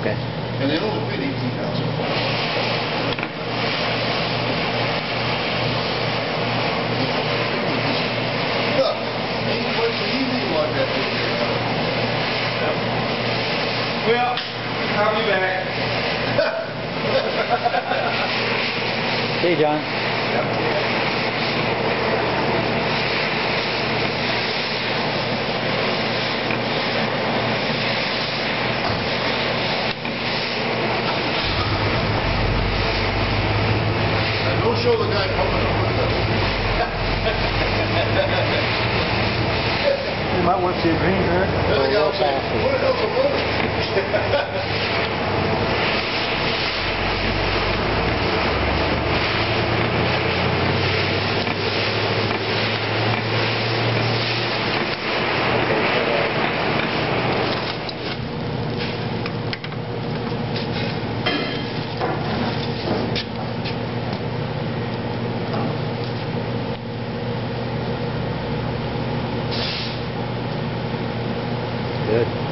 Okay. And they only weighed 18,000. Ain't quite so easy to walk that big here. Well, I'll be back. See you, John. Don't show the guy coming up with You might want to see a green bird. the other guy will say, what the hell's a motor? Good.